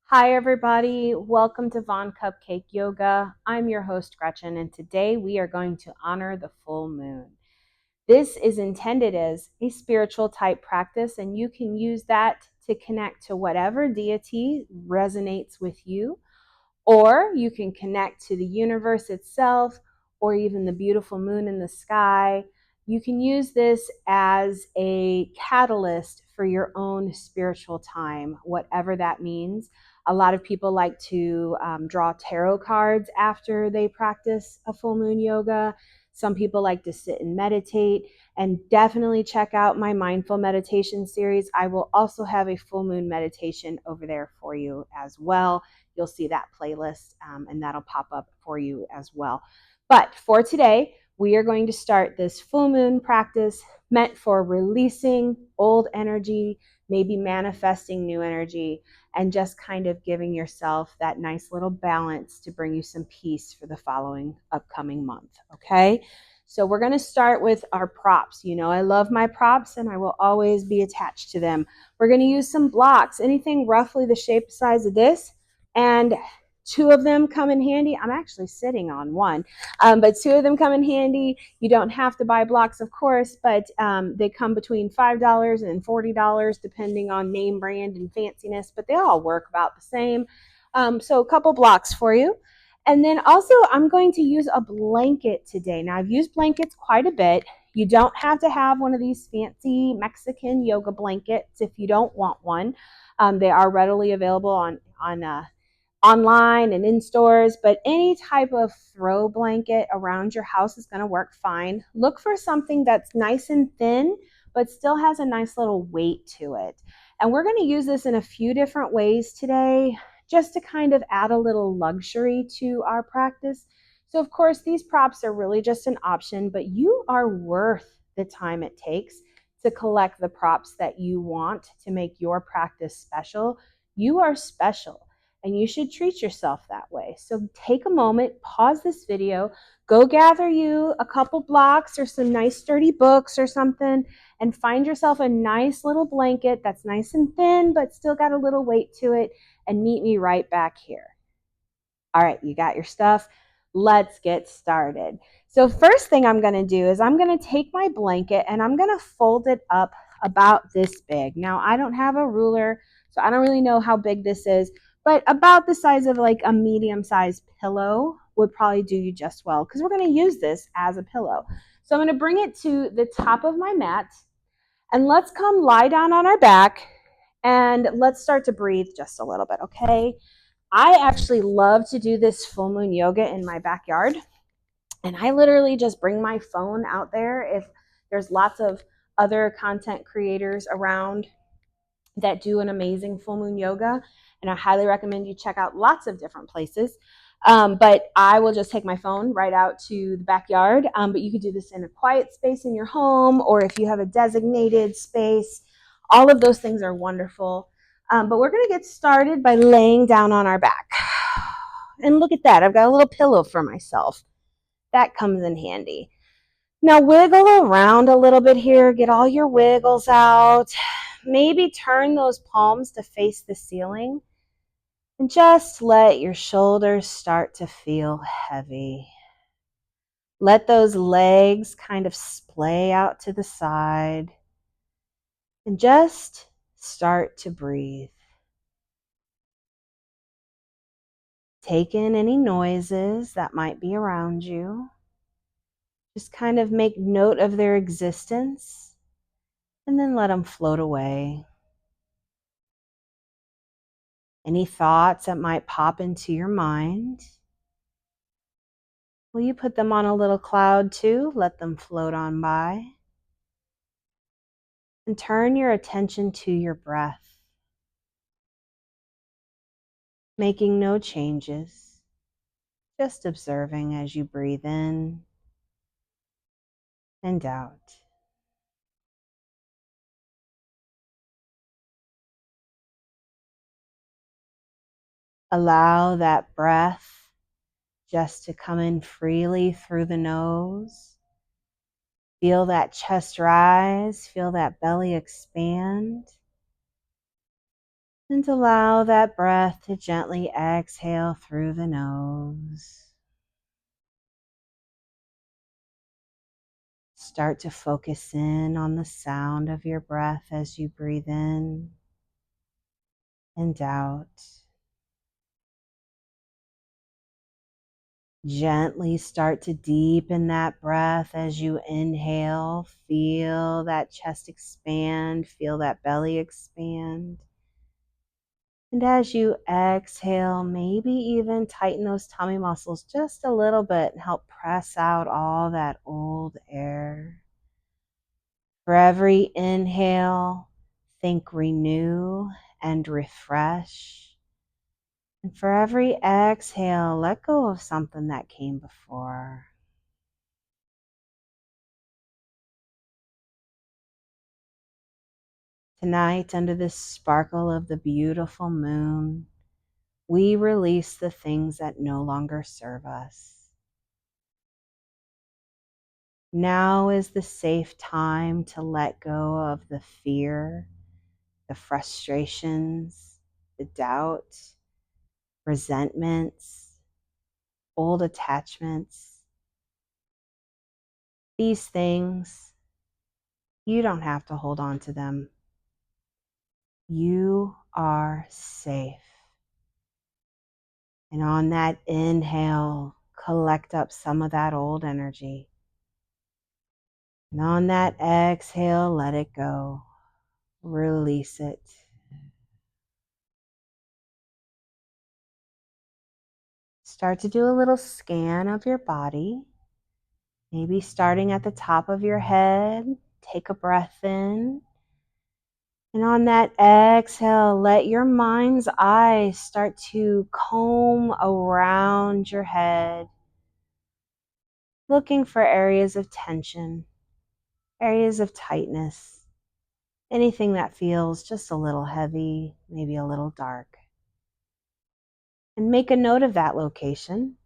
Hi, everybody. Welcome to VonCloedt Yoga. I'm your host, Gretchen, and today we are going to honor the full moon. This is intended as a spiritual type practice, and you can use that to connect to whatever deity resonates with you, or you can connect to the universe itself, or even the beautiful moon in the sky. You can use this as a catalyst for your own spiritual time, whatever that means. A lot of people like to draw tarot cards after they practice a full moon yoga. Some people like to sit and meditate, and definitely check out my mindful meditation series. I will also have a full moon meditation over there for you as well. You'll see that playlist and that'll pop up for you as well. But for today, we are going to start this full moon practice meant for releasing old energy, maybe manifesting new energy, and just kind of giving yourself that nice little balance to bring you some peace for the following upcoming month. Okay. So we're going to start with our props. You know, I love my props and I will always be attached to them. We're going to use some blocks, anything roughly the shape size of this, and two of them come in handy. I'm actually sitting on one, but two of them come in handy. You don't have to buy blocks, of course, but they come between $5 and $40 depending on name brand and fanciness, but they all work about the same. So a couple blocks for you. And then also I'm going to use a blanket today. Now I've used blankets quite a bit. You don't have to have one of these fancy Mexican yoga blankets if you don't want one. They are readily available on online and in stores, but any type of throw blanket around your house is going to work fine. Look for something that's nice and thin, but still has a nice little weight to it. And we're going to use this in a few different ways today, just to kind of add a little luxury to our practice. So, of course, these props are really just an option, but you are worth the time it takes to collect the props that you want to make your practice special. You are special, and you should treat yourself that way. So take a moment, pause this video, go gather you a couple blocks or some nice sturdy books or something, and find yourself a nice little blanket that's nice and thin, but still got a little weight to it, and meet me right back here. All right, you got your stuff. Let's get started. So first thing I'm going to do is I'm going to take my blanket and I'm going to fold it up about this big. Now, I don't have a ruler, so I don't really know how big this is, but about the size of like a medium-sized pillow would probably do you just well, because we're going to use this as a pillow. So I'm going to bring it to the top of my mat, and let's come lie down on our back, and let's start to breathe just a little bit, okay? I actually love to do this full moon yoga in my backyard. And I literally just bring my phone out there. If there's lots of other content creators around that do an amazing full moon yoga, and I highly recommend you check out lots of different places. But I will just take my phone right out to the backyard. But you could do this in a quiet space in your home, or if you have a designated space. All of those things are wonderful. But we're going to get started by laying down on our back. And look at that. I've got a little pillow for myself. That comes in handy. Now wiggle around a little bit here. Get all your wiggles out. Maybe turn those palms to face the ceiling. And just let your shoulders start to feel heavy. Let those legs kind of splay out to the side. And just start to breathe. Take in any noises that might be around you. Just kind of make note of their existence and then let them float away. Any thoughts that might pop into your mind, will you put them on a little cloud too? Let them float on by. And turn your attention to your breath, making no changes, just observing as you breathe in and out. Allow that breath just to come in freely through the nose. Feel that chest rise, feel that belly expand. And allow that breath to gently exhale through the nose. Start to focus in on the sound of your breath as you breathe in and out. Gently start to deepen that breath as you inhale. Feel that chest expand, feel that belly expand. And as you exhale, maybe even tighten those tummy muscles just a little bit and help press out all that old air. For every inhale, think renew and refresh. And for every exhale, let go of something that came before. Tonight, under the sparkle of the beautiful moon, we release the things that no longer serve us. Now is the safe time to let go of the fear, the frustrations, the doubt, resentments, old attachments. These things, you don't have to hold on to them. You are safe. And on that inhale, collect up some of that old energy. And on that exhale, let it go. Release it. Start to do a little scan of your body. Maybe starting at the top of your head, take a breath in. And on that exhale, let your mind's eye start to comb around your head, looking for areas of tension, areas of tightness, anything that feels just a little heavy, maybe a little dark. And make a note of that location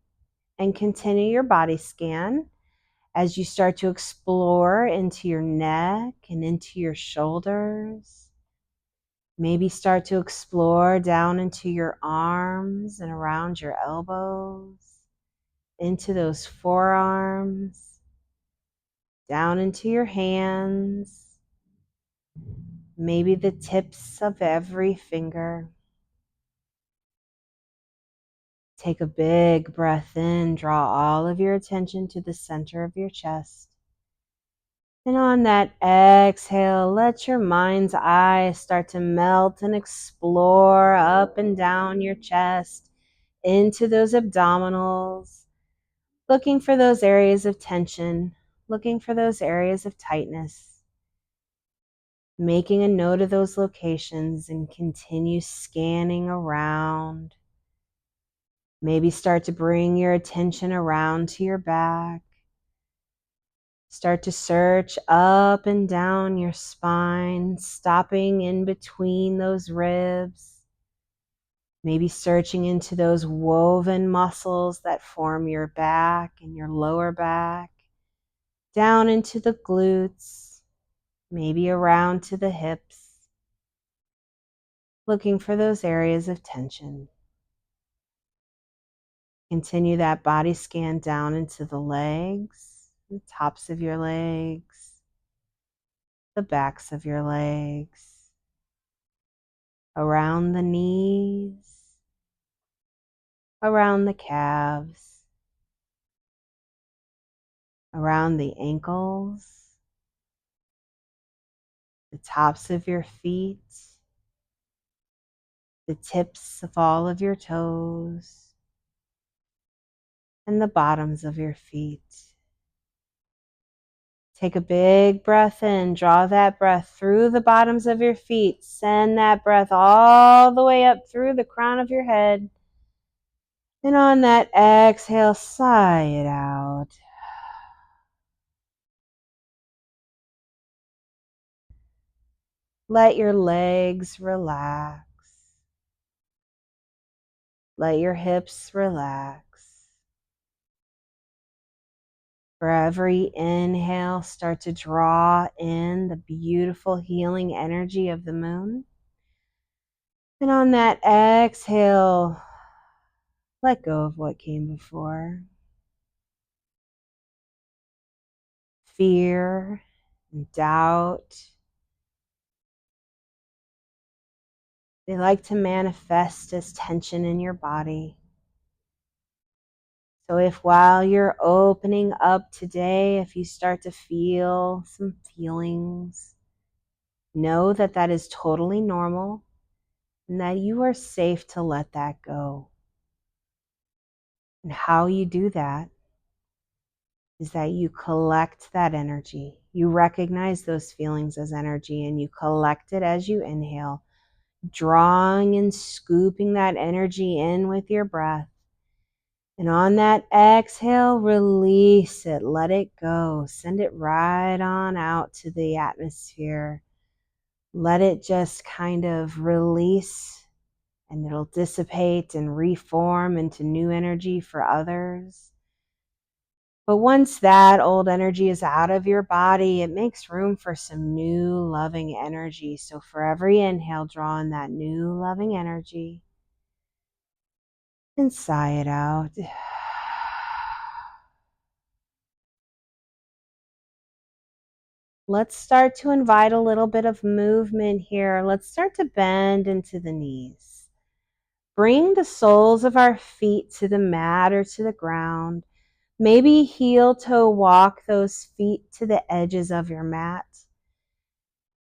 and continue your body scan as you start to explore into your neck and into your shoulders. Maybe start to explore down into your arms and around your elbows, into those forearms, down into your hands, maybe the tips of every finger. Take a big breath in, draw all of your attention to the center of your chest. And on that exhale, let your mind's eye start to melt and explore up and down your chest, into those abdominals, looking for those areas of tension, looking for those areas of tightness, making a note of those locations and continue scanning around. Maybe start to bring your attention around to your back. Start to search up and down your spine, stopping in between those ribs. Maybe searching into those woven muscles that form your back and your lower back, down into the glutes, maybe around to the hips, looking for those areas of tension. Continue that body scan down into the legs, the tops of your legs, the backs of your legs, around the knees, around the calves, around the ankles, the tops of your feet, the tips of all of your toes, and the bottoms of your feet. Take a big breath in, draw that breath through the bottoms of your feet, send that breath all the way up through the crown of your head. And on that exhale, sigh it out. Let your legs relax. Let your hips relax. For every inhale, start to draw in the beautiful healing energy of the moon. And on that exhale, let go of what came before. Fear and doubt. They like to manifest as tension in your body. So if while you're opening up today, if you start to feel some feelings, know that that is totally normal and that you are safe to let that go. And how you do that is that you collect that energy. You recognize those feelings as energy and you collect it as you inhale, drawing and scooping that energy in with your breath. And on that exhale, release it, let it go, send it right on out to the atmosphere. Let it just kind of release and it'll dissipate and reform into new energy for others. But once that old energy is out of your body, it makes room for some new loving energy. So for every inhale, draw in that new loving energy and sigh it out. Let's start to invite a little bit of movement here. Let's start to bend into the knees. Bring the soles of our feet to the mat or to the ground. Maybe heel toe walk those feet to the edges of your mat.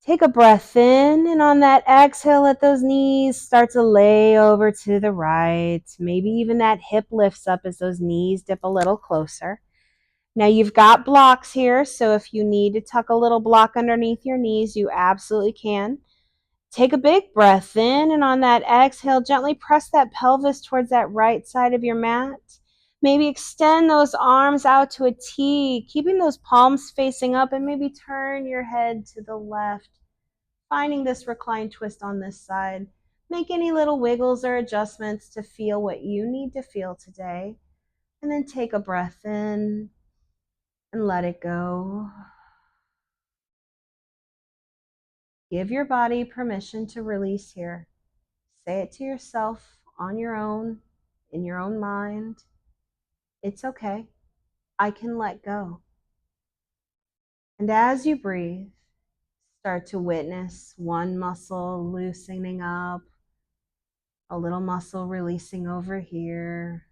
Take a breath in, and on that exhale, let those knees start to lay over to the right. Maybe even that hip lifts up as those knees dip a little closer. Now you've got blocks here, so if you need to tuck a little block underneath your knees, you absolutely can. Take a big breath in, and on that exhale, gently press that pelvis towards that right side of your mat. Maybe extend those arms out to a T, keeping those palms facing up, and maybe turn your head to the left, finding this reclined twist on this side. Make any little wiggles or adjustments to feel what you need to feel today, and then take a breath in and let it go. Give your body permission to release here. Say it to yourself on your own, in your own mind. It's okay. I can let go. And as you breathe, start to witness one muscle loosening up, a little muscle releasing over here.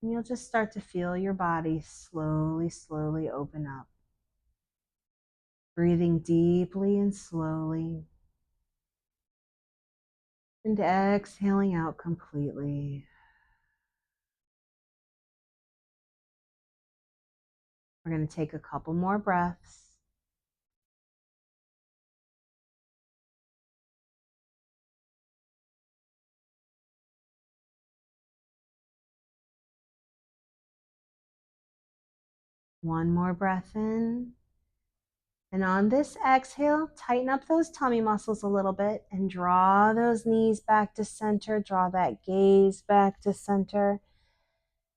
And you'll just start to feel your body slowly, slowly open up. Breathing deeply and slowly. And exhaling out completely. We're going to take a couple more breaths. One more breath in. And on this exhale, tighten up those tummy muscles a little bit and draw those knees back to center. Draw that gaze back to center.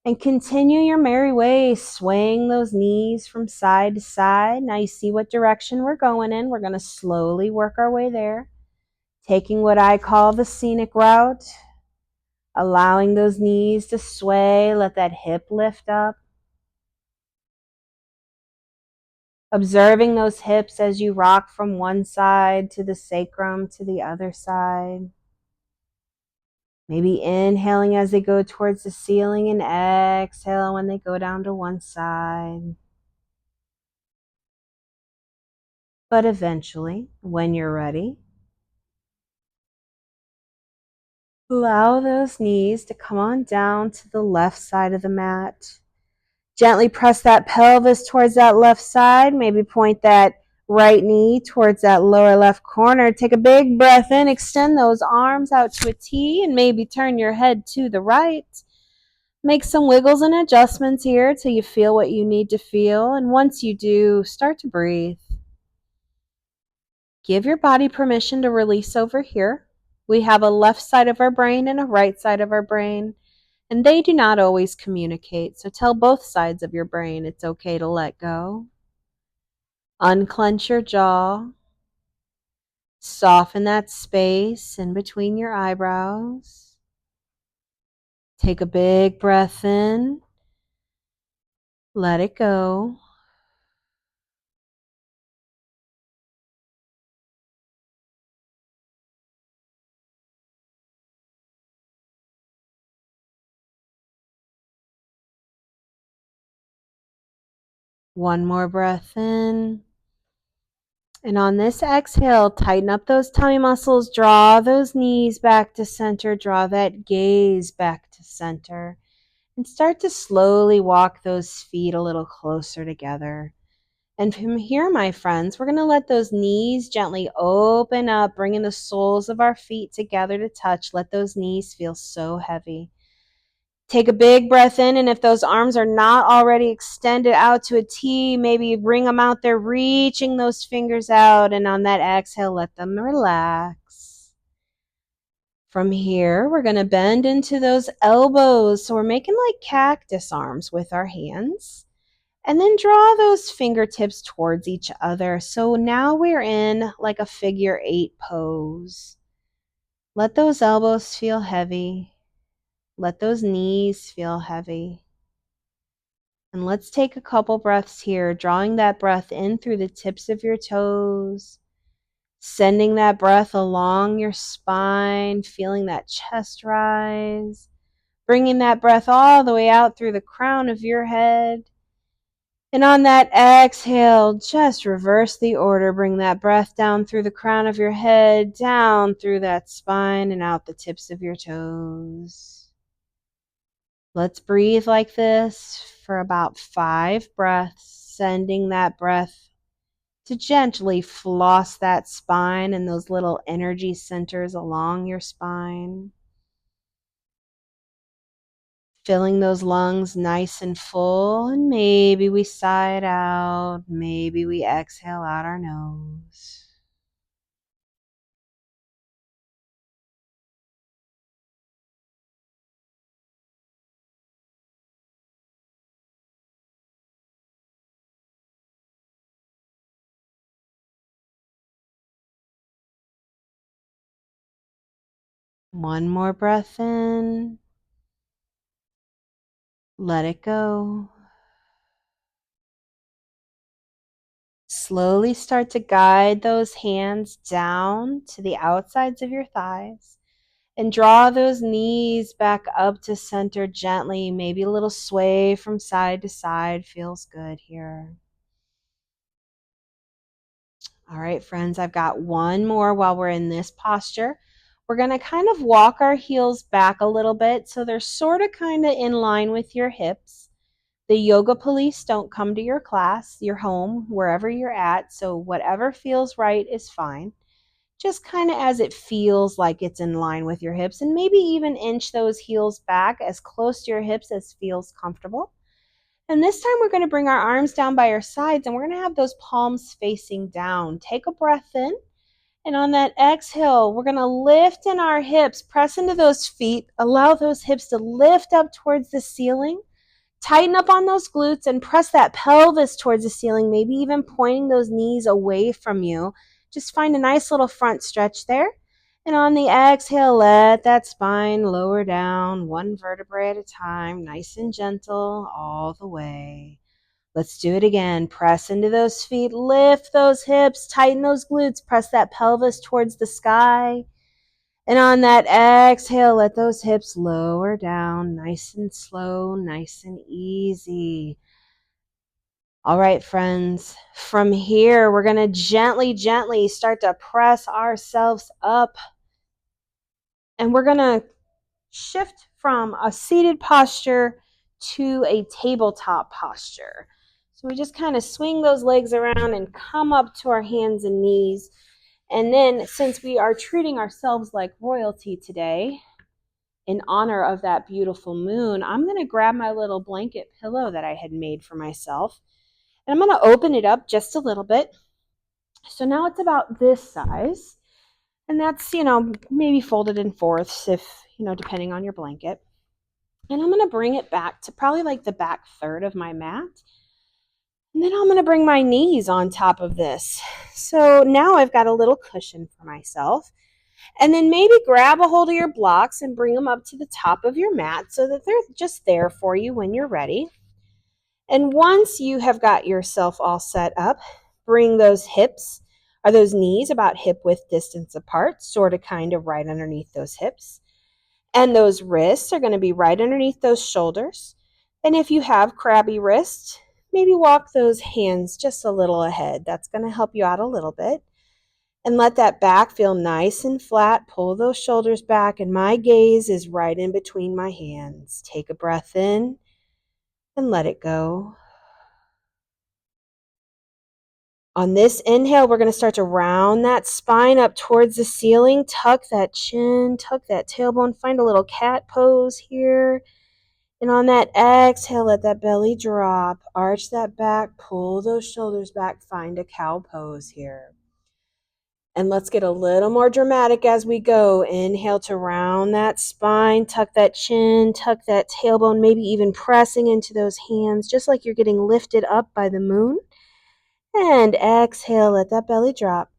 And continue your merry way, swaying those knees from side to side. Now you see what direction we're going in. We're going to slowly work our way there. Taking what I call the scenic route. Allowing those knees to sway. Let that hip lift up. Observing those hips as you rock from one side to the sacrum to the other side. Maybe inhaling as they go towards the ceiling and exhale when they go down to one side. But eventually, when you're ready, allow those knees to come on down to the left side of the mat. Gently press that pelvis towards that left side. Maybe point that right knee towards that lower left corner. Take a big breath in. Extend those arms out to a T and maybe turn your head to the right. Make some wiggles and adjustments here till you feel what you need to feel. And once you do, start to breathe. Give your body permission to release over here. We have a left side of our brain and a right side of our brain. And they do not always communicate, so tell both sides of your brain it's okay to let go. Unclench your jaw. Soften that space in between your eyebrows. Take a big breath in. Let it go. One more breath in. And on this exhale, tighten up those tummy muscles, draw those knees back to center, draw that gaze back to center, and start to slowly walk those feet a little closer together. And from here, my friends, we're going to let those knees gently open up, bringing the soles of our feet together to touch. Let those knees feel so heavy. Take a big breath in, and if those arms are not already extended out to a T, maybe bring them out there, reaching those fingers out, and on that exhale, let them relax. From here, we're going to bend into those elbows, so we're making like cactus arms with our hands, and then draw those fingertips towards each other. So now we're in like a figure 8 pose. Let those elbows feel heavy. Let those knees feel heavy. And let's take a couple breaths here, drawing that breath in through the tips of your toes, sending that breath along your spine, feeling that chest rise, bringing that breath all the way out through the crown of your head. And on that exhale, just reverse the order. Bring that breath down through the crown of your head, down through that spine, and out the tips of your toes. Let's breathe like this for about 5 breaths, sending that breath to gently floss that spine and those little energy centers along your spine. Filling those lungs nice and full, and maybe we sigh it out, maybe we exhale out our nose. One more breath in. Let it go. Slowly start to guide those hands down to the outsides of your thighs and draw those knees back up to center gently. Maybe a little sway from side to side feels good here. All right, friends, I've got one more while we're in this posture. We're going to kind of walk our heels back a little bit so they're sort of kind of in line with your hips. The yoga police don't come to your class, your home, wherever you're at, so whatever feels right is fine. Just kind of as it feels like it's in line with your hips, and maybe even inch those heels back as close to your hips as feels comfortable. And this time we're going to bring our arms down by our sides, and we're going to have those palms facing down. Take a breath in. And on that exhale, we're going to lift in our hips, press into those feet, allow those hips to lift up towards the ceiling. Tighten up on those glutes and press that pelvis towards the ceiling, maybe even pointing those knees away from you. Just find a nice little front stretch there. And on the exhale, let that spine lower down one vertebrae at a time, nice and gentle all the way. Let's do it again. Press into those feet, lift those hips, tighten those glutes, press that pelvis towards the sky. And on that exhale, let those hips lower down, nice and slow, nice and easy. All right, friends, from here, we're going to gently, gently start to press ourselves up. And we're going to shift from a seated posture to a tabletop posture. So we just kind of swing those legs around and come up to our hands and knees. And then, since we are treating ourselves like royalty today, in honor of that beautiful moon, I'm going to grab my little blanket pillow that I had made for myself, and I'm going to open it up just a little bit. So now it's about this size, and that's, maybe folded in fourths if, depending on your blanket. And I'm going to bring it back to probably like the back third of my mat. And then I'm going to bring my knees on top of this. So now I've got a little cushion for myself. And then maybe grab a hold of your blocks and bring them up to the top of your mat so that they're just there for you when you're ready. And once you have got yourself all set up, bring those hips or those knees about hip width distance apart, sort of kind of right underneath those hips. And those wrists are going to be right underneath those shoulders. And if you have crabby wrists, maybe walk those hands just a little ahead. That's going to help you out a little bit. And let that back feel nice and flat. Pull those shoulders back, and my gaze is right in between my hands. Take a breath in and let it go. On this inhale, we're going to start to round that spine up towards the ceiling. Tuck that chin, tuck that tailbone. Find a little cat pose here. And on that exhale, let that belly drop. Arch that back, pull those shoulders back. Find a cow pose here. And let's get a little more dramatic as we go. Inhale to round that spine, tuck that chin, tuck that tailbone, maybe even pressing into those hands, just like you're getting lifted up by the moon. And exhale, let that belly drop.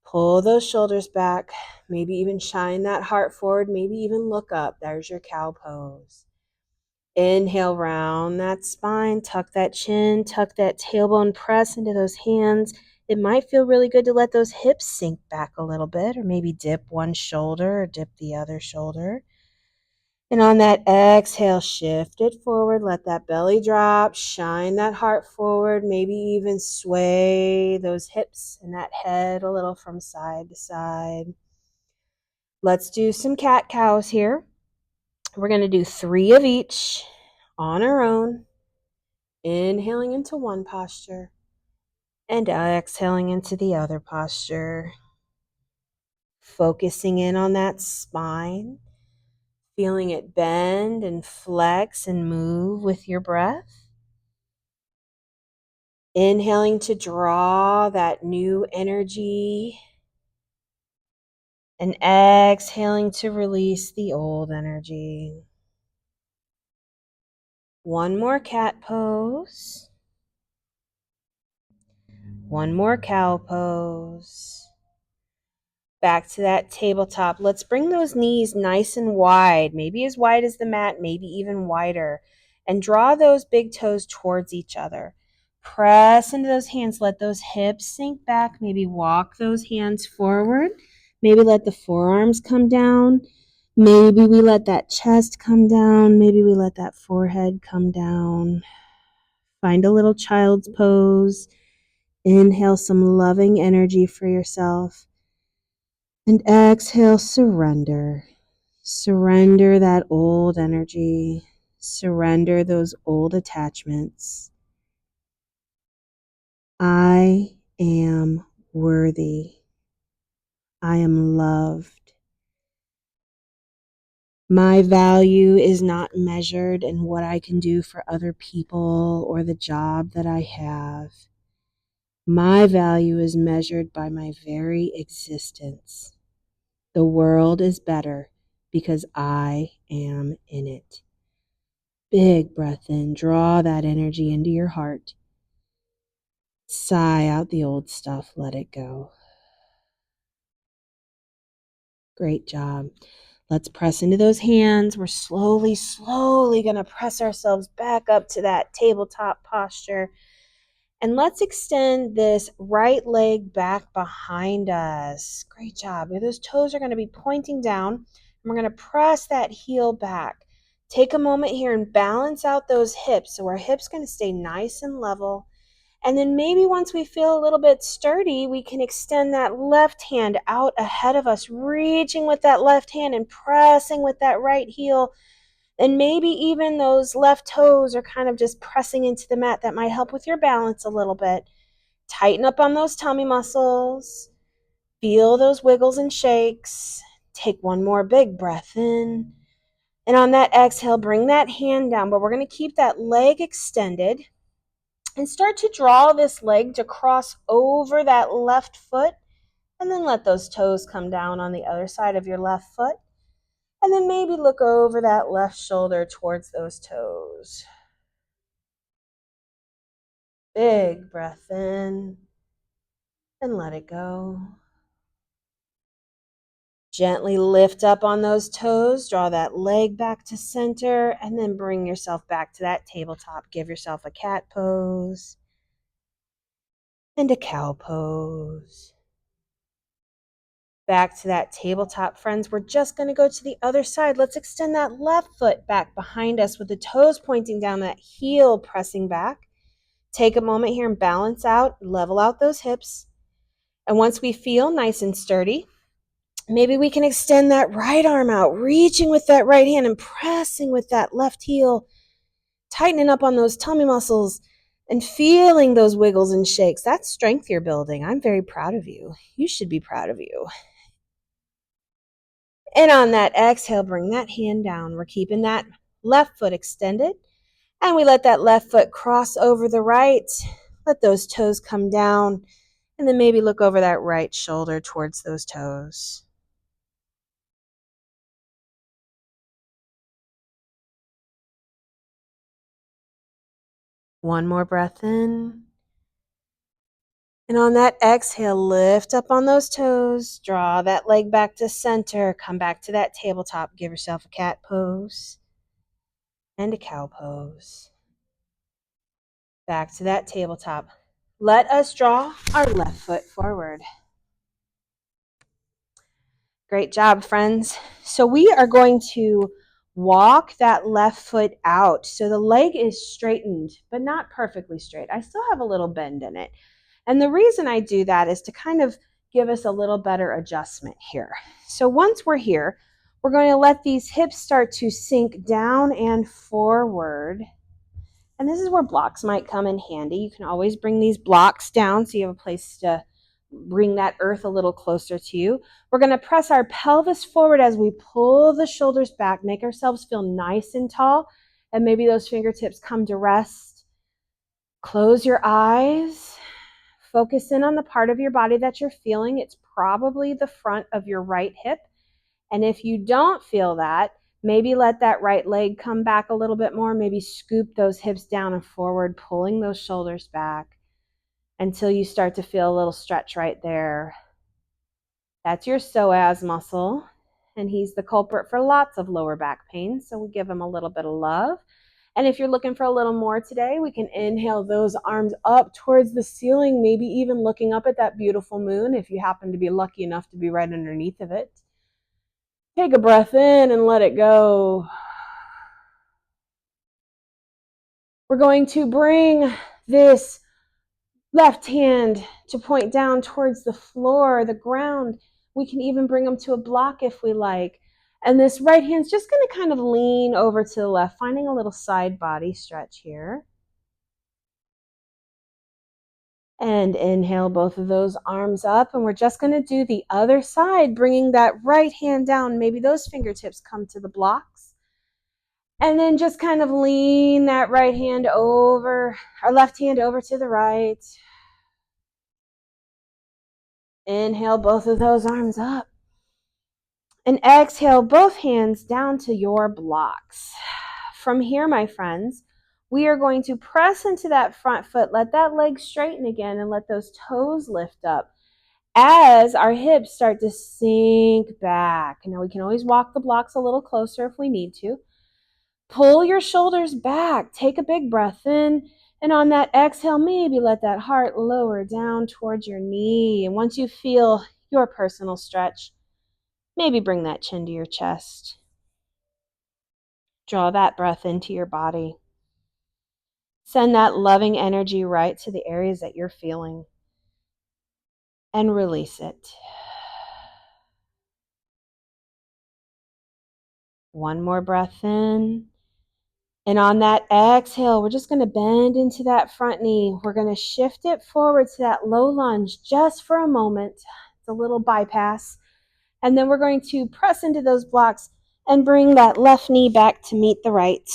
Pull those shoulders back, maybe even shine that heart forward, maybe even look up. There's your cow pose. Inhale, round that spine, tuck that chin, tuck that tailbone, press into those hands. It might feel really good to let those hips sink back a little bit, or maybe dip one shoulder or dip the other shoulder. And on that exhale, shift it forward, let that belly drop, shine that heart forward, maybe even sway those hips and that head a little from side to side. Let's do some cat-cows here. We're going to do 3 of each on our own. Inhaling into one posture and exhaling into the other posture. Focusing in on that spine, feeling it bend and flex and move with your breath. Inhaling to draw that new energy and exhaling to release the old energy. One more cat pose. One more cow pose. Back to that tabletop. Let's bring those knees nice and wide, maybe as wide as the mat, maybe even wider. And draw those big toes towards each other. Press into those hands. Let those hips sink back. Maybe walk those hands forward. Maybe let the forearms come down. Maybe we let that chest come down. Maybe we let that forehead come down. Find a little child's pose. Inhale some loving energy for yourself. And exhale, surrender. Surrender that old energy. Surrender those old attachments. I am worthy. I am loved. My value is not measured in what I can do for other people or the job that I have. My value is measured by my very existence. The world is better because I am in it. Big breath in, draw that energy into your heart. Sigh out the old stuff, let it go. Great job. Let's press into those hands. We're slowly going to press ourselves back up to that tabletop posture. And let's extend this right leg back behind us. Great job. Those toes are going to be pointing down. And we're going to press that heel back. Take a moment here and balance out those hips. So our hips going to stay nice and level. And then maybe once we feel a little bit sturdy, we can extend that left hand out ahead of us, reaching with that left hand and pressing with that right heel. And maybe even those left toes are kind of just pressing into the mat. That might help with your balance a little bit. Tighten up on those tummy muscles. Feel those wiggles and shakes. Take one more big breath in. And on that exhale, bring that hand down. But we're going to keep that leg extended. And start to draw this leg to cross over that left foot. And then let those toes come down on the other side of your left foot. And then maybe look over that left shoulder towards those toes. Big breath in and let it go. Gently lift up on those toes, draw that leg back to center, and then bring yourself back to that tabletop. Give yourself a cat pose and a cow pose. Back to that tabletop, friends. We're just going to go to the other side. Let's extend that left foot back behind us with the toes pointing down, that heel pressing back. Take a moment here and balance out, level out those hips. And once we feel nice and sturdy, maybe we can extend that right arm out, reaching with that right hand and pressing with that left heel, tightening up on those tummy muscles and feeling those wiggles and shakes. That's strength you're building. I'm very proud of you. You should be proud of you. And on that exhale, bring that hand down. We're keeping that left foot extended. And we let that left foot cross over the right. Let those toes come down. And then maybe look over that right shoulder towards those toes. One more breath in. And on that exhale, lift up on those toes. Draw that leg back to center. Come back to that tabletop. Give yourself a cat pose and a cow pose. Back to that tabletop. Let us draw our left foot forward. Great job, friends. So we are going to walk that left foot out. So the leg is straightened, but not perfectly straight. I still have a little bend in it. And the reason I do that is to kind of give us a little better adjustment here. So once we're here, we're going to let these hips start to sink down and forward. And this is where blocks might come in handy. You can always bring these blocks down so you have a place to bring that earth a little closer to you. We're going to press our pelvis forward as we pull the shoulders back, make ourselves feel nice and tall, and maybe those fingertips come to rest. Close your eyes. Focus in on the part of your body that you're feeling. It's probably the front of your right hip. And if you don't feel that, maybe let that right leg come back a little bit more. Maybe scoop those hips down and forward, pulling those shoulders back until you start to feel a little stretch right there. That's your psoas muscle, and he's the culprit for lots of lower back pain, so we give him a little bit of love. And if you're looking for a little more today, we can inhale those arms up towards the ceiling, maybe even looking up at that beautiful moon if you happen to be lucky enough to be right underneath of it. Take a breath in and let it go. We're going to bring this left hand to point down towards the floor, the ground. We can even bring them to a block if we like. And this right hand's just going to kind of lean over to the left, finding a little side body stretch here. And inhale both of those arms up. And we're just going to do the other side, bringing that right hand down. Maybe those fingertips come to the blocks. And then just kind of lean that right hand over, or left hand over to the right. Inhale both of those arms up. And exhale both hands down to your blocks. From here, my friends, we are going to press into that front foot. Let that leg straighten again and let those toes lift up as our hips start to sink back. Now we can always walk the blocks a little closer if we need to. Pull your shoulders back. Take a big breath in. And on that exhale, maybe let that heart lower down towards your knee. And once you feel your personal stretch, maybe bring that chin to your chest. Draw that breath into your body. Send that loving energy right to the areas that you're feeling. And release it. One more breath in. And on that exhale, we're just going to bend into that front knee. We're going to shift it forward to that low lunge just for a moment. It's a little bypass. And then we're going to press into those blocks and bring that left knee back to meet the right.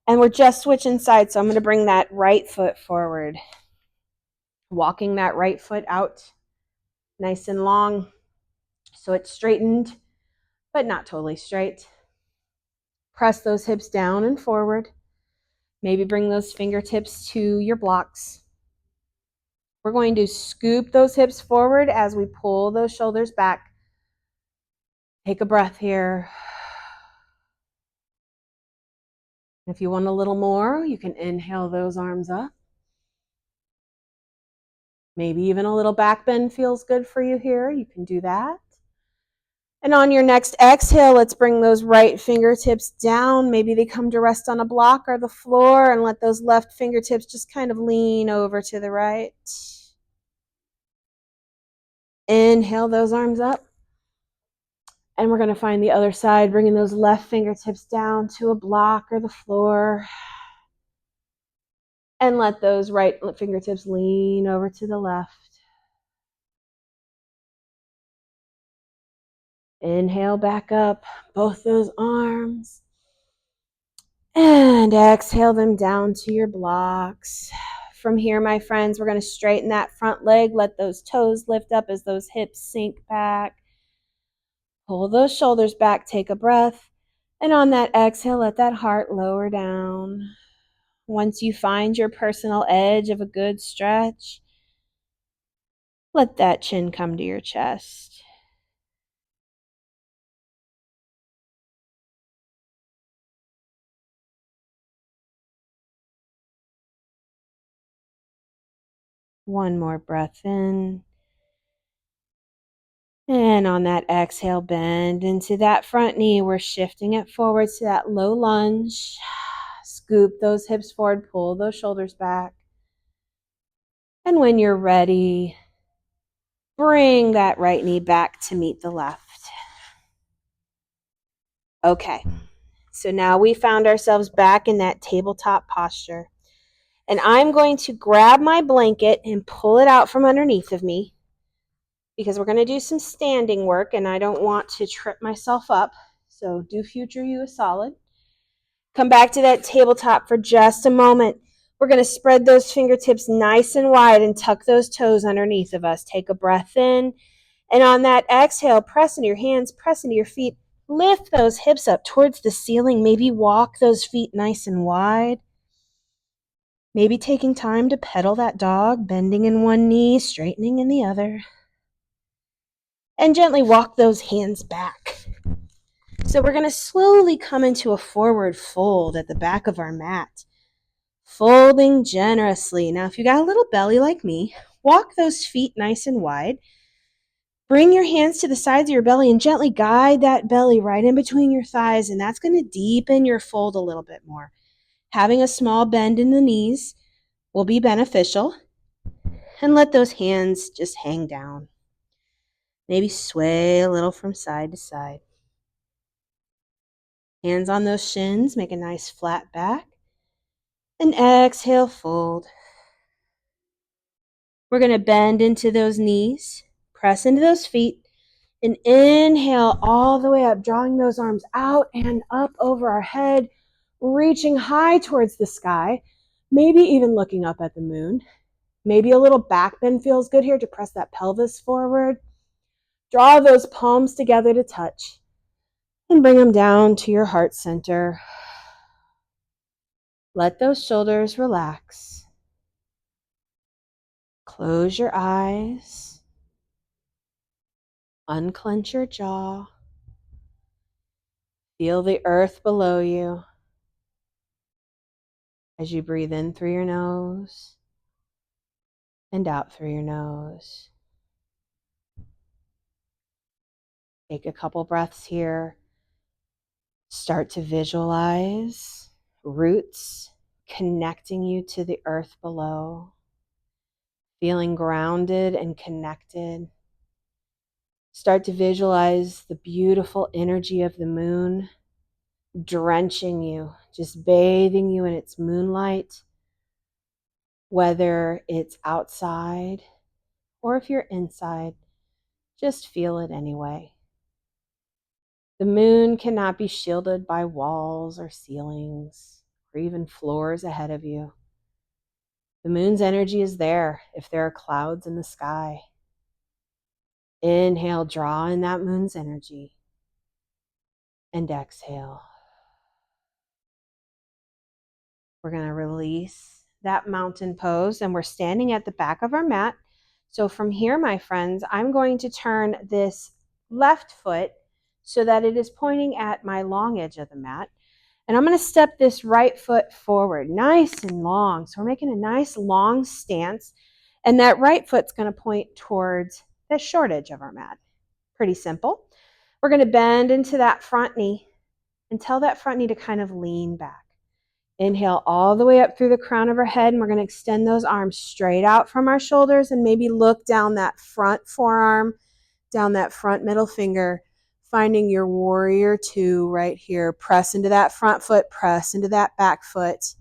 And we're just switching sides, so I'm going to bring that right foot forward. Walking that right foot out nice and long so it's straightened, but not totally straight. Press those hips down and forward. Maybe bring those fingertips to your blocks. We're going to scoop those hips forward as we pull those shoulders back. Take a breath here. If you want a little more, you can inhale those arms up. Maybe even a little back bend feels good for you here. You can do that. And on your next exhale, let's bring those right fingertips down. Maybe they come to rest on a block or the floor, and let those left fingertips just kind of lean over to the right. Inhale those arms up. And we're going to find the other side, bringing those left fingertips down to a block or the floor. And let those right fingertips lean over to the left. Inhale back up, both those arms. And exhale them down to your blocks. From here, my friends, we're going to straighten that front leg. Let those toes lift up as those hips sink back. Pull those shoulders back, take a breath. And on that exhale, let that heart lower down. Once you find your personal edge of a good stretch, let that chin come to your chest. One more breath in. And on that exhale, bend into that front knee. We're shifting it forward to that low lunge. Scoop those hips forward, pull those shoulders back. And when you're ready, bring that right knee back to meet the left. Okay, so now we found ourselves back in that tabletop posture. And I'm going to grab my blanket and pull it out from underneath of me, because we're going to do some standing work and I don't want to trip myself up. So do future you a solid. Come back to that tabletop for just a moment. We're going to spread those fingertips nice and wide and tuck those toes underneath of us. Take a breath in. And on that exhale, press into your hands, press into your feet. Lift those hips up towards the ceiling. Maybe walk those feet nice and wide. Maybe taking time to pedal that dog, bending in one knee, straightening in the other. And gently walk those hands back. So we're going to slowly come into a forward fold at the back of our mat. Folding generously. Now, if you got a little belly like me, walk those feet nice and wide. Bring your hands to the sides of your belly and gently guide that belly right in between your thighs, and that's going to deepen your fold a little bit more. Having a small bend in the knees will be beneficial. And let those hands just hang down. Maybe sway a little from side to side. Hands on those shins, make a nice flat back. And exhale, fold. We're going to bend into those knees, press into those feet, and inhale all the way up, drawing those arms out and up over our head, reaching high towards the sky, maybe even looking up at the moon. Maybe a little back bend feels good here to press that pelvis forward. Draw those palms together to touch and bring them down to your heart center. Let those shoulders relax. Close your eyes. Unclench your jaw. Feel the earth below you as you breathe in through your nose and out through your nose. Take a couple breaths here. Start to visualize roots connecting you to the earth below. Feeling grounded and connected. Start to visualize the beautiful energy of the moon drenching you, just bathing you in its moonlight, whether it's outside or if you're inside, just feel it anyway. The moon cannot be shielded by walls or ceilings or even floors ahead of you. The moon's energy is there if there are clouds in the sky. Inhale, draw in that moon's energy, and exhale. We're going to release that mountain pose, and we're standing at the back of our mat. So from here, my friends, I'm going to turn this left foot so that it is pointing at my long edge of the mat. And I'm going to step this right foot forward, nice and long. So we're making a nice long stance. And that right foot's going to point towards the short edge of our mat. Pretty simple. We're going to bend into that front knee and tell that front knee to kind of lean back. Inhale all the way up through the crown of our head, and we're going to extend those arms straight out from our shoulders and maybe look down that front forearm, down that front middle finger, finding your warrior two right here. Press into that front foot, press into that back foot.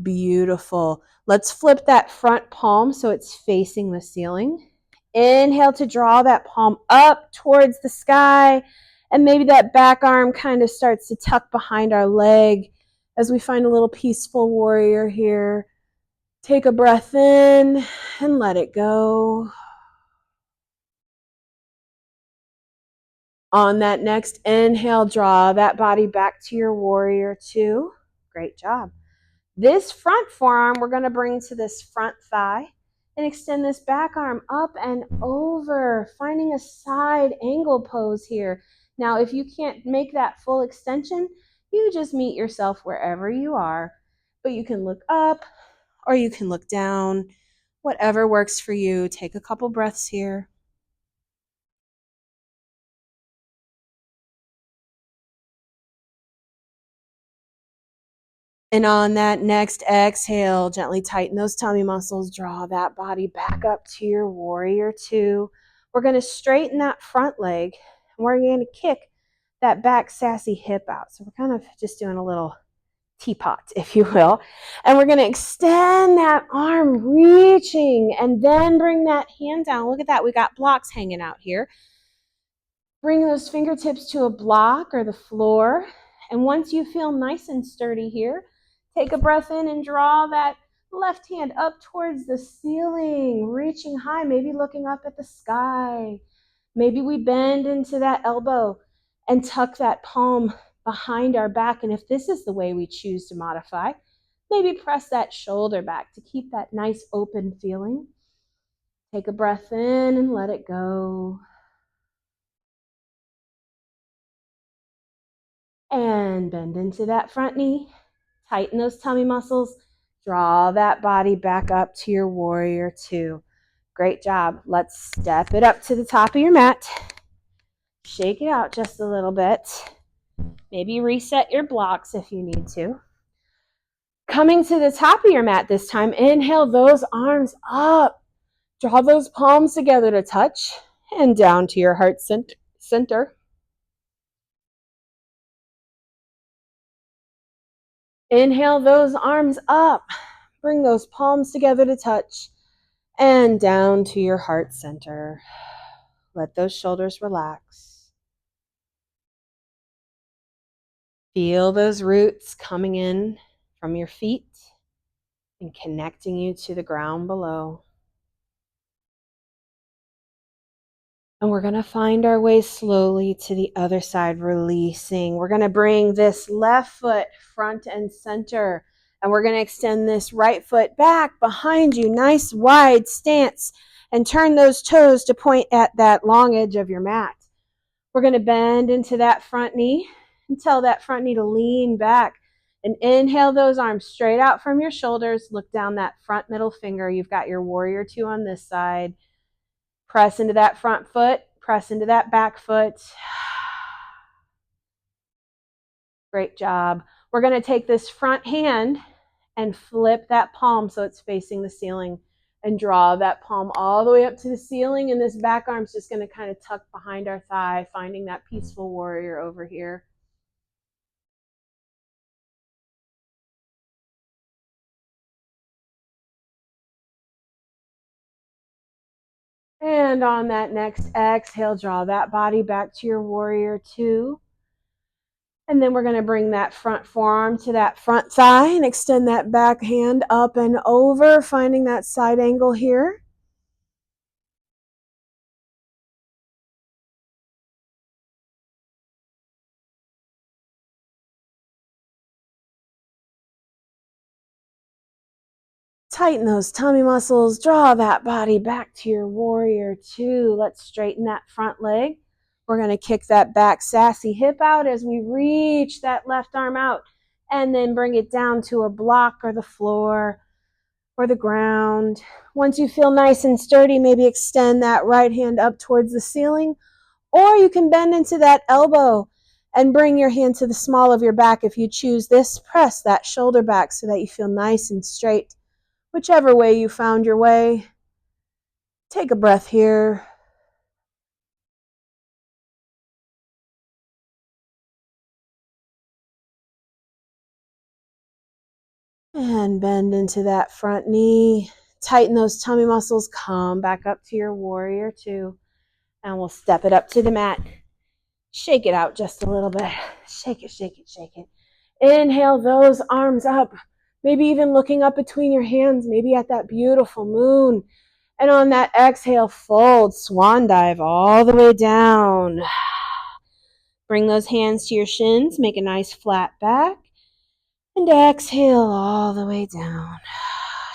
Beautiful. Let's flip that front palm so it's facing the ceiling. Inhale to draw that palm up towards the sky, and maybe that back arm kind of starts to tuck behind our leg as we find a little peaceful warrior here. Take a breath in and let it go. On that next inhale, draw that body back to your warrior two. Great job. This front forearm, we're going to bring to this front thigh and extend this back arm up and over, finding a side angle pose here. Now, if you can't make that full extension, you just meet yourself wherever you are, but you can look up or you can look down, whatever works for you. Take a couple breaths here. And on that next exhale, gently tighten those tummy muscles. Draw that body back up to your warrior two. We're going to straighten that front leg, and we're going to kick that back sassy hip out. So we're kind of just doing a little teapot, if you will. And we're going to extend that arm, reaching, and then bring that hand down. Look at that. We got blocks hanging out here. Bring those fingertips to a block or the floor. And once you feel nice and sturdy here, take a breath in and draw that left hand up towards the ceiling, reaching high, maybe looking up at the sky. Maybe we bend into that elbow and tuck that palm behind our back. And if this is the way we choose to modify, maybe press that shoulder back to keep that nice open feeling. Take a breath in and let it go. And bend into that front knee. Tighten those tummy muscles. Draw that body back up to your warrior two. Great job. Let's step it up to the top of your mat. Shake it out just a little bit. Maybe reset your blocks if you need to. Coming to the top of your mat this time, inhale those arms up. Draw those palms together to touch and down to your heart center. Inhale those arms up. Bring those palms together to touch and down to your heart center. Let those shoulders relax. Feel those roots coming in from your feet and connecting you to the ground below. And we're going to find our way slowly to the other side, releasing. We're going to bring this left foot front and center. And we're going to extend this right foot back behind you. Nice wide stance. And turn those toes to point at that long edge of your mat. We're going to bend into that front knee and tell that front knee to lean back. And inhale those arms straight out from your shoulders. Look down that front middle finger. You've got your warrior two on this side. Press into that front foot. Press into that back foot. Great job. We're going to take this front hand and flip that palm so it's facing the ceiling, and draw that palm all the way up to the ceiling. And this back arm's just going to kind of tuck behind our thigh, finding that peaceful warrior over here. And on that next exhale, draw that body back to your warrior two. And then we're going to bring that front forearm to that front thigh and extend that back hand up and over, finding that side angle here. Tighten those tummy muscles. Draw that body back to your warrior two. Let's straighten that front leg. We're going to kick that back sassy hip out as we reach that left arm out and then bring it down to a block or the floor or the ground. Once you feel nice and sturdy, maybe extend that right hand up towards the ceiling, or you can bend into that elbow and bring your hand to the small of your back. If you choose this, press that shoulder back so that you feel nice and straight. Whichever way you found your way, take a breath here. And bend into that front knee. Tighten those tummy muscles. Come back up to your warrior two. And we'll step it up to the mat. Shake it out just a little bit. Shake it, shake it, shake it. Inhale those arms up. Maybe even looking up between your hands, maybe at that beautiful moon. And on that exhale, fold, swan dive all the way down. Bring those hands to your shins. Make a nice flat back. And exhale all the way down.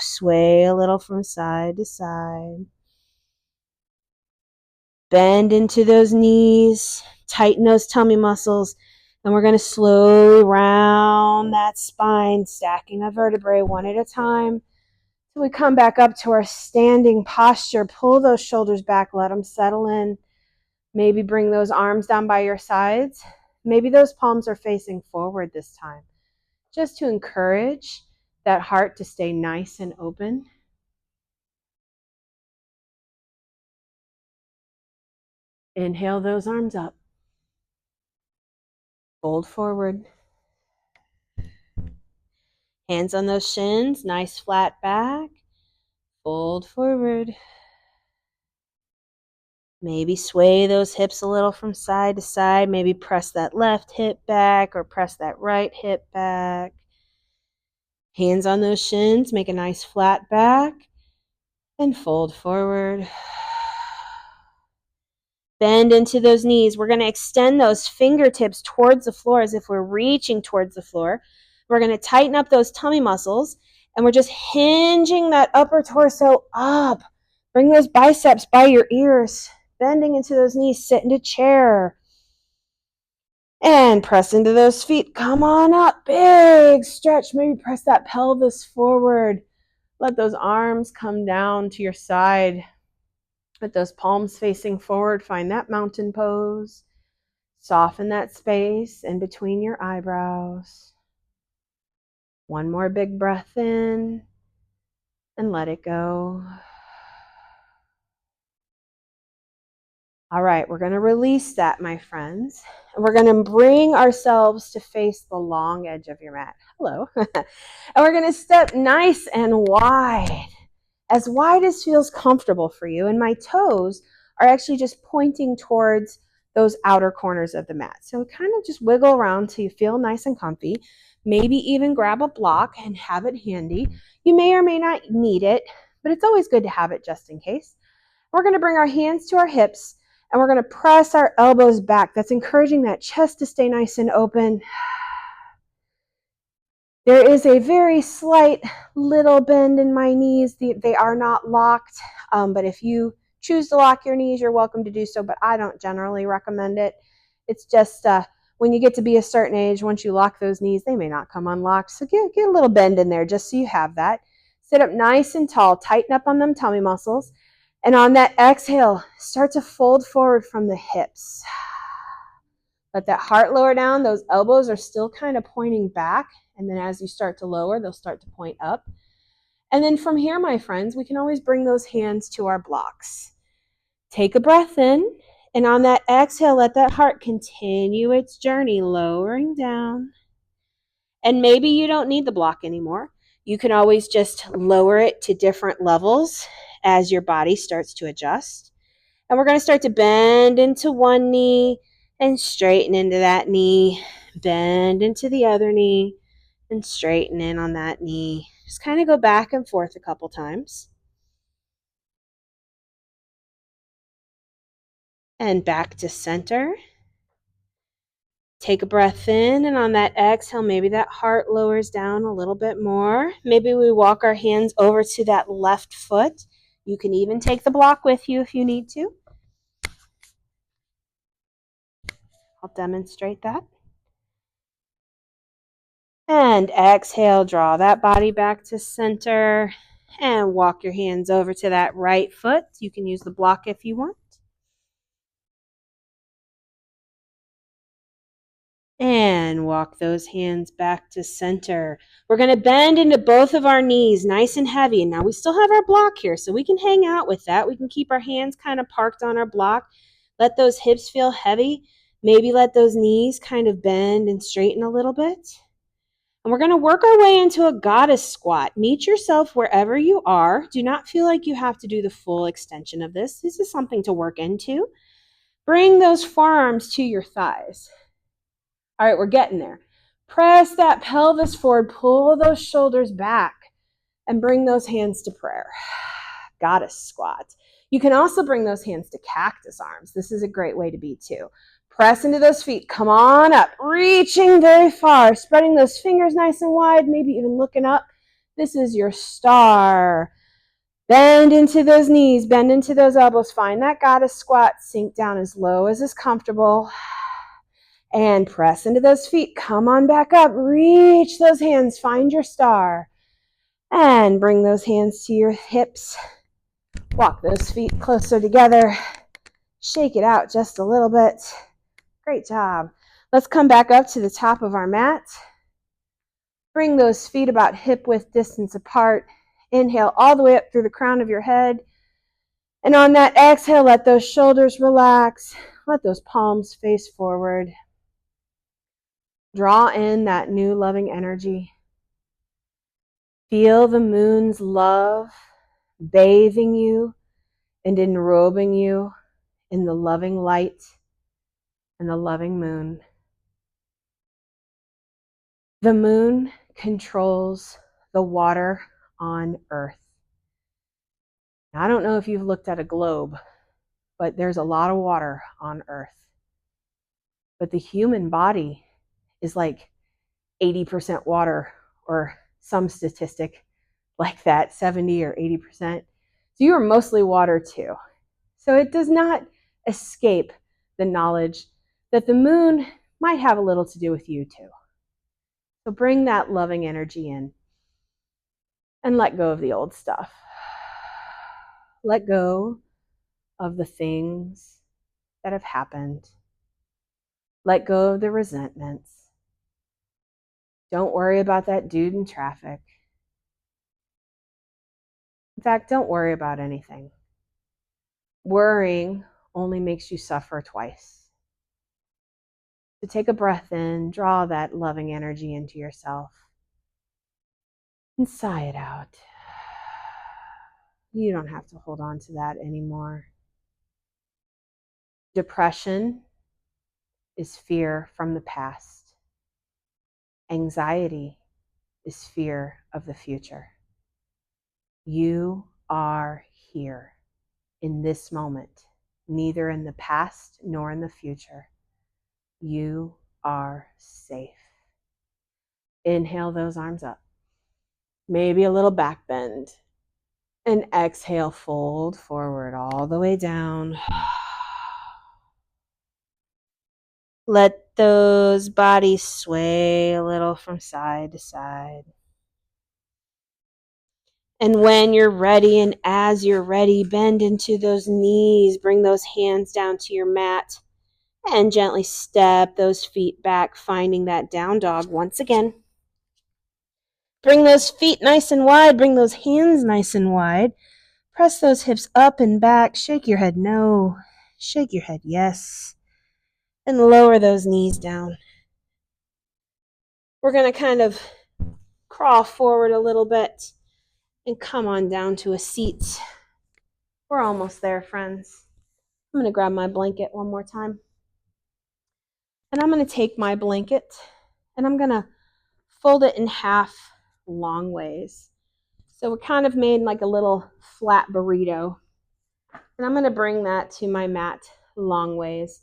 Sway a little from side to side. Bend into those knees. Tighten those tummy muscles. And we're going to slowly round that spine, stacking a vertebrae one at a time. So we come back up to our standing posture. Pull those shoulders back. Let them settle in. Maybe bring those arms down by your sides. Maybe those palms are facing forward this time, just to encourage that heart to stay nice and open. Inhale those arms up. Fold forward. Hands on those shins, nice flat back. Fold forward. Maybe sway those hips a little from side to side. Maybe press that left hip back or press that right hip back. Hands on those shins, make a nice flat back and fold forward. Bend into those knees. We're going to extend those fingertips towards the floor as if we're reaching towards the floor. We're going to tighten up those tummy muscles, and we're just hinging that upper torso up. Bring those biceps by your ears. Bending into those knees. Sit into chair. And press into those feet. Come on up. Big stretch. Maybe press that pelvis forward. Let those arms come down to your side. With those palms facing forward, find that mountain pose. Soften that space in between your eyebrows. One more big breath in and let it go. All right, we're going to release that, my friends. And we're going to bring ourselves to face the long edge of your mat. Hello. And we're going to step nice and wide as feels comfortable for you. And my toes are actually just pointing towards those outer corners of the mat. So kind of just wiggle around till you feel nice and comfy. Maybe even grab a block and have it handy. You may or may not need it, but it's always good to have it just in case. We're going to bring our hands to our hips and we're going to press our elbows back. That's encouraging that chest to stay nice and open. There is a very slight little bend in my knees. They are not locked, but if you choose to lock your knees, you're welcome to do so, but I don't generally recommend it. It's just when you get to be a certain age, once you lock those knees, they may not come unlocked. So get a little bend in there just so you have that. Sit up nice and tall. Tighten up on them tummy muscles. And on that exhale, start to fold forward from the hips. Let that heart lower down. Those elbows are still kind of pointing back. And then as you start to lower, they'll start to point up. And then from here, my friends, we can always bring those hands to our blocks. Take a breath in. And on that exhale, let that heart continue its journey, lowering down. And maybe you don't need the block anymore. You can always just lower it to different levels as your body starts to adjust. And we're going to start to bend into one knee and straighten into that knee. Bend into the other knee and straighten in on that knee. Just kind of go back and forth a couple times. And back to center. Take a breath in, and on that exhale, maybe that heart lowers down a little bit more. Maybe we walk our hands over to that left foot. You can even take the block with you if you need to. I'll demonstrate that. And exhale, draw that body back to center and walk your hands over to that right foot. You can use the block if you want. And walk those hands back to center. We're going to bend into both of our knees nice and heavy. And now we still have our block here, so we can hang out with that. We can keep our hands kind of parked on our block. Let those hips feel heavy. Maybe let those knees kind of bend and straighten a little bit. And we're going to work our way into a goddess squat. Meet yourself wherever you are. Do not feel like you have to do the full extension of this. This is something to work into. Bring those forearms to your thighs. All right, we're getting there. Press that pelvis forward, pull those shoulders back, and bring those hands to prayer. Goddess squat. You can also bring those hands to cactus arms. This is a great way to be too. Press into those feet. Come on up. Reaching very far. Spreading those fingers nice and wide, maybe even looking up. This is your star. Bend into those knees. Bend into those elbows. Find that goddess squat. Sink down as low as is comfortable. And press into those feet. Come on back up. Reach those hands. Find your star. And bring those hands to your hips. Walk those feet closer together. Shake it out just a little bit. Great job. Let's come back up to the top of our mat. Bring those feet about hip width distance apart. Inhale all the way up through the crown of your head. And on that exhale, let those shoulders relax. Let those palms face forward. Draw in that new loving energy. Feel the moon's love bathing you and enrobing you in the loving light and the loving moon. The moon controls the water on Earth. Now, I don't know if you've looked at a globe, but there's a lot of water on Earth. But the human body is like 80% water, or some statistic like that, 70 or 80%. So you are mostly water too. So it does not escape the knowledge that the moon might have a little to do with you too. So bring that loving energy in and let go of the old stuff. Let go of the things that have happened. Let go of the resentments. Don't worry about that dude in traffic. In fact, don't worry about anything. Worrying only makes you suffer twice. So take a breath in, draw that loving energy into yourself, and sigh it out. You don't have to hold on to that anymore. Depression is fear from the past. Anxiety is fear of the future. You are here in this moment, neither in the past nor in the future. You are safe. Inhale those arms up. Maybe a little back bend. And exhale, fold forward all the way down. Let those bodies sway a little from side to side. And when you're ready and as you're ready, bend into those knees. Bring those hands down to your mat and gently step those feet back, finding that down dog once again. Bring those feet nice and wide. Bring those hands nice and wide. Press those hips up and back. Shake your head no. Shake your head yes. And lower those knees down. We're going to kind of crawl forward a little bit and come on down to a seat. We're almost there, friends. I'm going to grab my blanket one more time. And I'm going to take my blanket and I'm going to fold it in half long ways. So we kind of made like a little flat burrito. And I'm going to bring that to my mat long ways.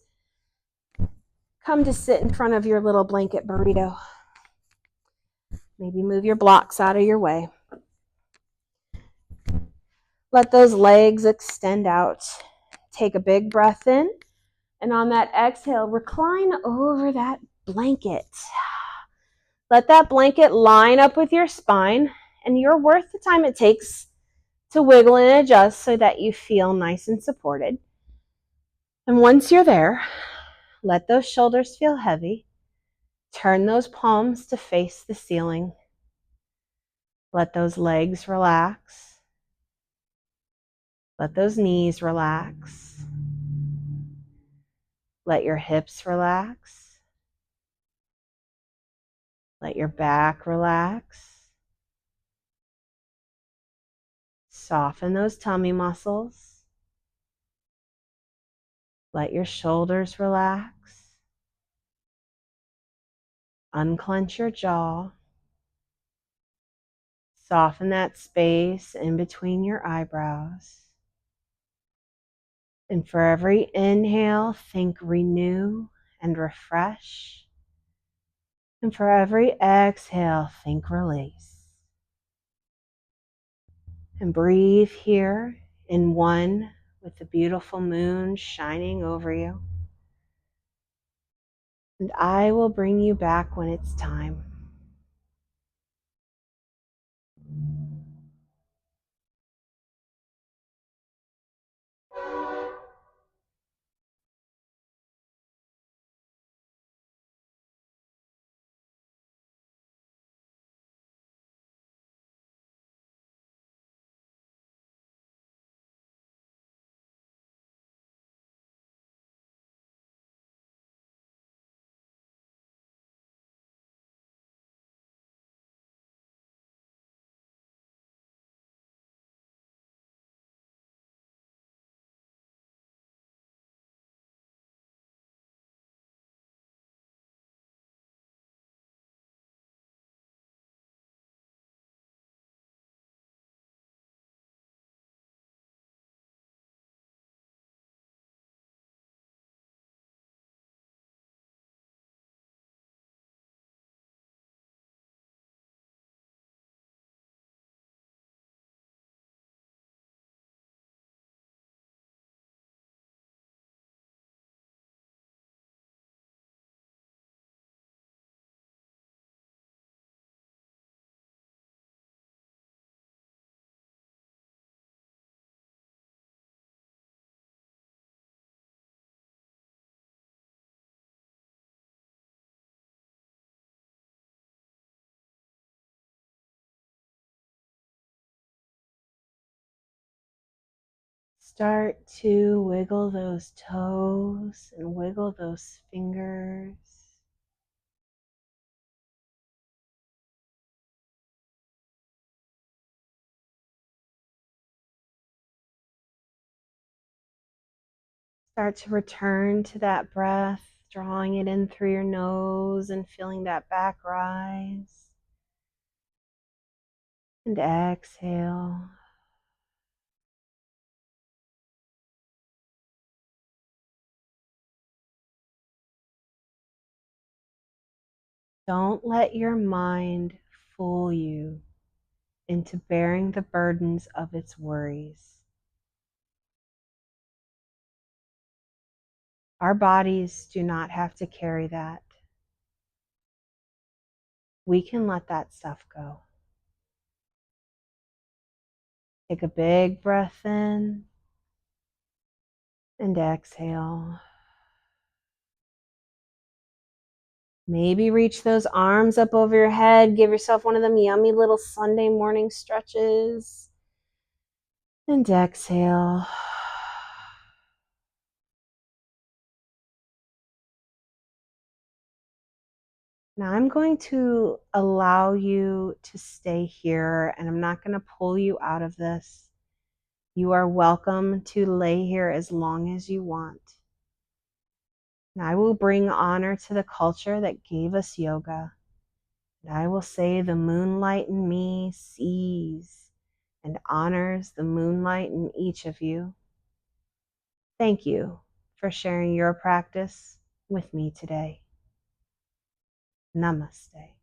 come to sit in front of your little blanket burrito. Maybe move your blocks out of your way. Let those legs extend out. Take a big breath in, and on that exhale, recline over that blanket. Let that blanket line up with your spine, and you're worth the time it takes to wiggle and adjust so that you feel nice and supported. And once you're there, let those shoulders feel heavy. Turn those palms to face the ceiling. Let those legs relax. Let those knees relax. Let your hips relax. Let your back relax. Soften those tummy muscles. Let your shoulders relax. Unclench your jaw. Soften that space in between your eyebrows. And for every inhale, think renew and refresh. And for every exhale, think release. And breathe here in one with the beautiful moon shining over you. And I will bring you back when it's time. Start to wiggle those toes and wiggle those fingers. Start to return to that breath, drawing it in through your nose and feeling that back rise. And exhale. Don't let your mind fool you into bearing the burdens of its worries. Our bodies do not have to carry that. We can let that stuff go. Take a big breath in and exhale. Maybe reach those arms up over your head. Give yourself one of them yummy little Sunday morning stretches. And exhale. Now I'm going to allow you to stay here, and I'm not going to pull you out of this. You are welcome to lay here as long as you want. And I will bring honor to the culture that gave us yoga. And I will say the moonlight in me sees and honors the moonlight in each of you. Thank you for sharing your practice with me today. Namaste.